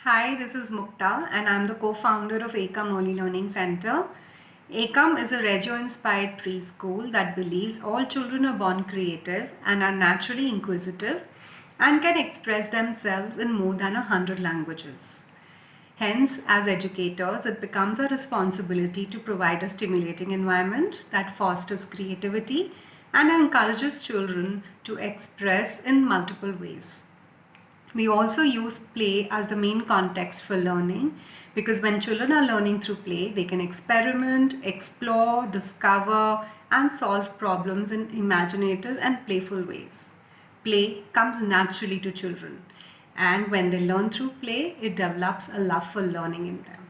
Hi, this is Mukta, and I'm the co founder of Ekam Early Learning Center. Ekam is a Reggio inspired preschool that believes all children are born creative and are naturally inquisitive and can express themselves in more than 100 languages. Hence, as educators, it becomes our responsibility to provide a stimulating environment that fosters creativity and encourages children to express in multiple ways. We also use play as the main context for learning because when children are learning through play, they can experiment, explore, discover, and solve problems in imaginative and playful ways. Play comes naturally to children, and when they learn through play, it develops a love for learning in them.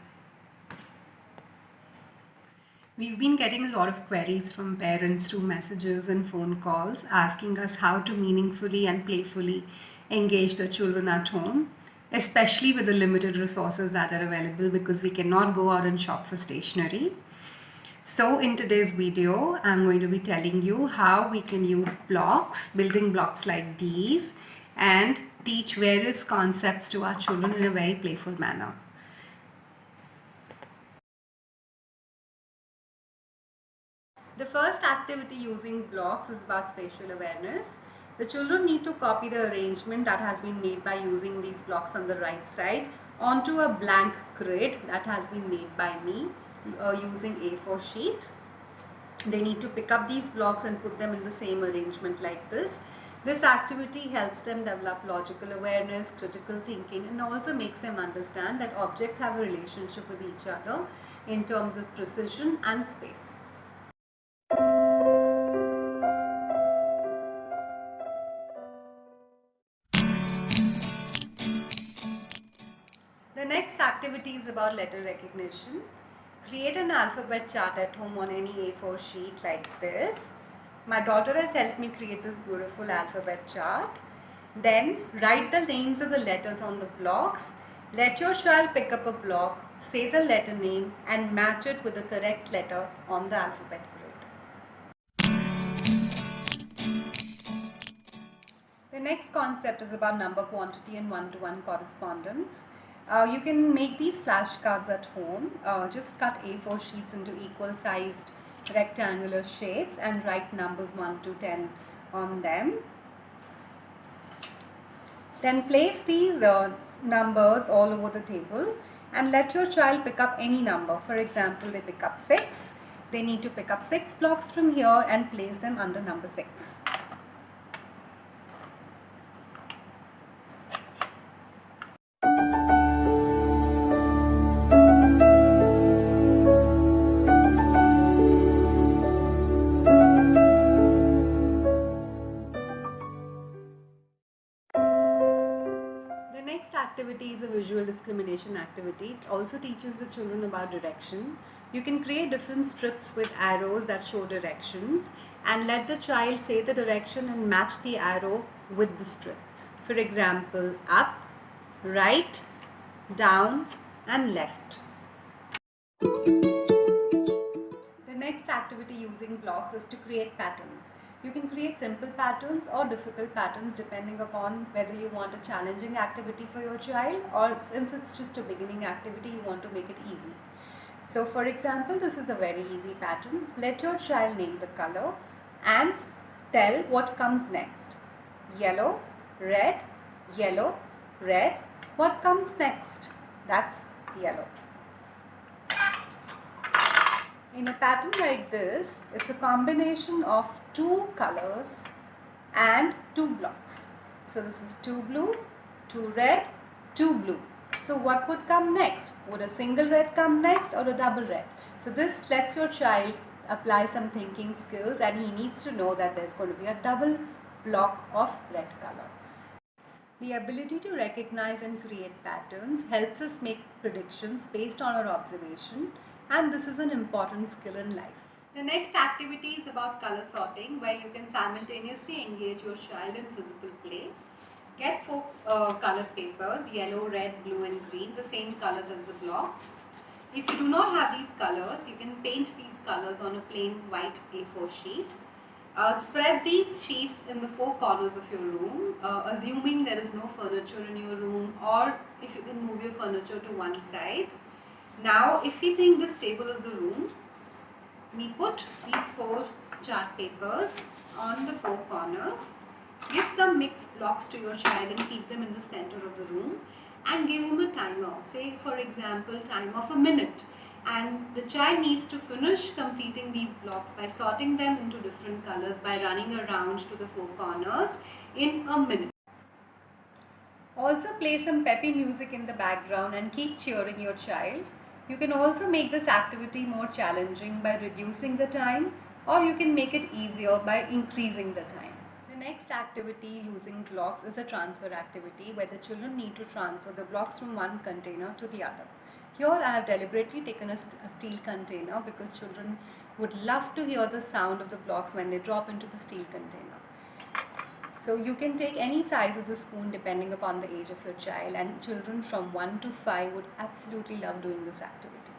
We've been getting a lot of queries from parents through messages and phone calls asking us how to meaningfully and playfully engage the children at home, especially with the limited resources that are available because we cannot go out and shop for stationery. So in today's video, I'm going to be telling you how we can use blocks, building blocks like these, and teach various concepts to our children in a very playful manner. The first activity using blocks is about spatial awareness. The children need to copy the arrangement that has been made by using these blocks on the right side onto a blank grid that has been made by me using A4 sheet. They need to pick up these blocks and put them in the same arrangement like this. This activity helps them develop logical awareness, critical thinking, and also makes them understand that objects have a relationship with each other in terms of precision and space. The next activity is about letter recognition. Create an alphabet chart at home on any A4 sheet like this. My daughter has helped me create this beautiful alphabet chart. Then write the names of the letters on the blocks. Let your child pick up a block, say the letter name and match it with the correct letter on the alphabet grid. The next concept is about number quantity and one-to-one correspondence. You can make these flashcards at home. Just cut A4 sheets into equal sized rectangular shapes and write numbers 1 to 10 on them. Then place these numbers all over the table and let your child pick up any number. For example, they pick up 6. They need to pick up 6 blocks from here and place them under number 6. The next activity is a visual discrimination activity. It also teaches the children about direction. You can create different strips with arrows that show directions and let the child say the direction and match the arrow with the strip. For example, up, right, down and left. The next activity using blocks is to create patterns. You can create simple patterns or difficult patterns depending upon whether you want a challenging activity for your child or since it's just a beginning activity, you want to make it easy. So for example, this is a very easy pattern. Let your child name the color and tell what comes next. Yellow, red, yellow, red. What comes next? That's yellow. In a pattern like this, it's a combination of 2 colors and 2 blocks. So this is 2 blue, 2 red, 2 blue. So what would come next? Would a single red come next or a double red? So this lets your child apply some thinking skills and he needs to know that there's going to be a double block of red color. The ability to recognize and create patterns helps us make predictions based on our observation, and this is an important skill in life. The next activity is about color sorting, where you can simultaneously engage your child in physical play. Get 4 colored papers, yellow, red, blue and green, the same colors as the blocks. If you do not have these colors, you can paint these colors on a plain white A4 sheet. Spread these sheets in the four corners of your room, assuming there is no furniture in your room, or if you can move your furniture to one side. Now, if we think this table is the room, we put these four chart papers on the four corners. Give some mixed blocks to your child and keep them in the center of the room, and give him a timer, say for example time of a minute, and the child needs to finish completing these blocks by sorting them into different colors by running around to the four corners in a minute. Also play some peppy music in the background and keep cheering your child. You can also make this activity more challenging by reducing the time, or you can make it easier by increasing the time. The next activity using blocks is a transfer activity where the children need to transfer the blocks from one container to the other. Here I have deliberately taken a steel container because children would love to hear the sound of the blocks when they drop into the steel container. So you can take any size of the spoon depending upon the age of your child, and children from 1 to 5 would absolutely love doing this activity.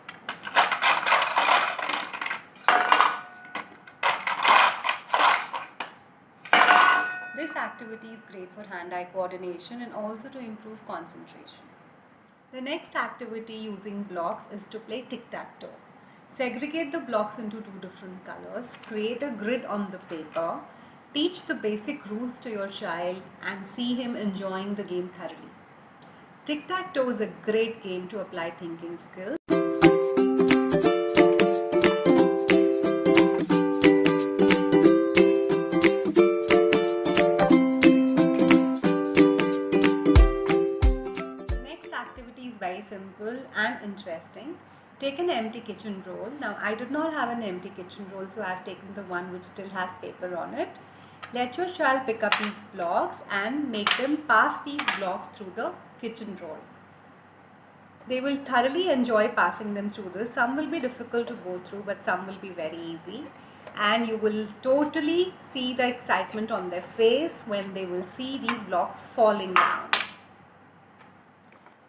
This activity is great for hand-eye coordination and also to improve concentration. The next activity using blocks is to play tic-tac-toe. Segregate the blocks into two different colors, create a grid on the paper, teach the basic rules to your child and see him enjoying the game thoroughly. Tic-tac-toe is a great game to apply thinking skills. The next activity is very simple and interesting. Take an empty kitchen roll. Now I did not have an empty kitchen roll, so I have taken the one which still has paper on it. Let your child pick up these blocks and make them pass these blocks through the kitchen roll. They will thoroughly enjoy passing them through this. Some will be difficult to go through, but some will be very easy. And you will totally see the excitement on their face when they will see these blocks falling down.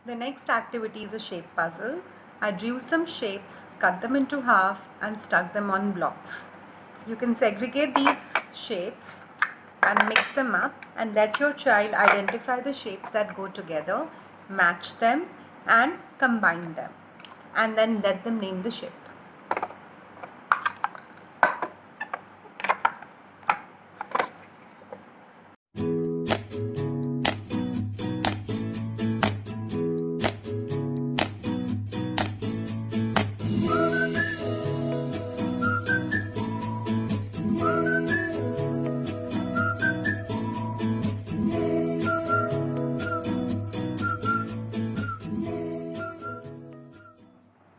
The next activity is a shape puzzle. I drew some shapes, cut them into half and stuck them on blocks. You can segregate these shapes and mix them up and let your child identify the shapes that go together, match them and combine them, and then let them name the shape.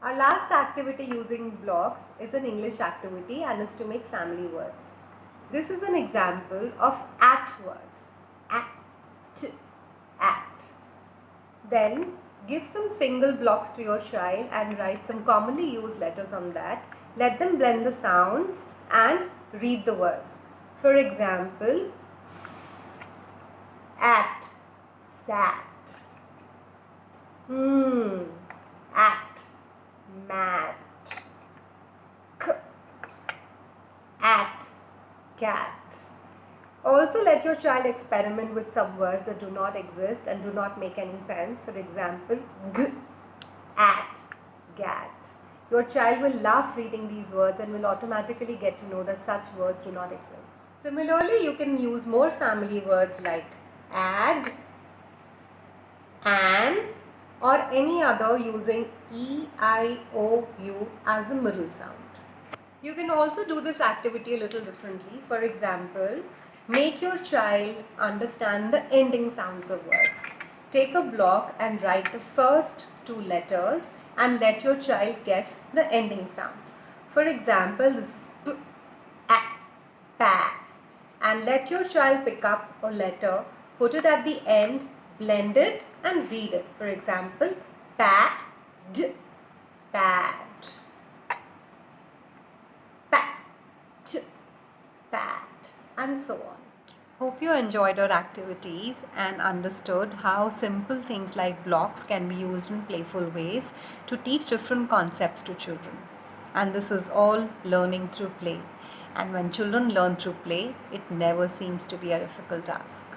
Our last activity using blocks is an English activity and is to make family words. This is an example of at words. At. Then give some single blocks to your child and write some commonly used letters on that. Let them blend the sounds and read the words. For example, at, sat, at, mat, at, cat. Also let your child experiment with some words that do not exist and do not make any sense. For example, g, at, gat. Your child will love reading these words and will automatically get to know that such words do not exist. Similarly, you can use more family words like add, an, or any other using E, I, O, U as the middle sound. You can also do this activity a little differently. For example, make your child understand the ending sounds of words. Take a block and write the first two letters and let your child guess the ending sound. For example, this is p, a, pa, and let your child pick up a letter, put it at the end, blend it and read it. For example, pad, pad, pat, pat, and so on. Hope you enjoyed our activities and understood how simple things like blocks can be used in playful ways to teach different concepts to children. And this is all learning through play. And when children learn through play, it never seems to be a difficult task.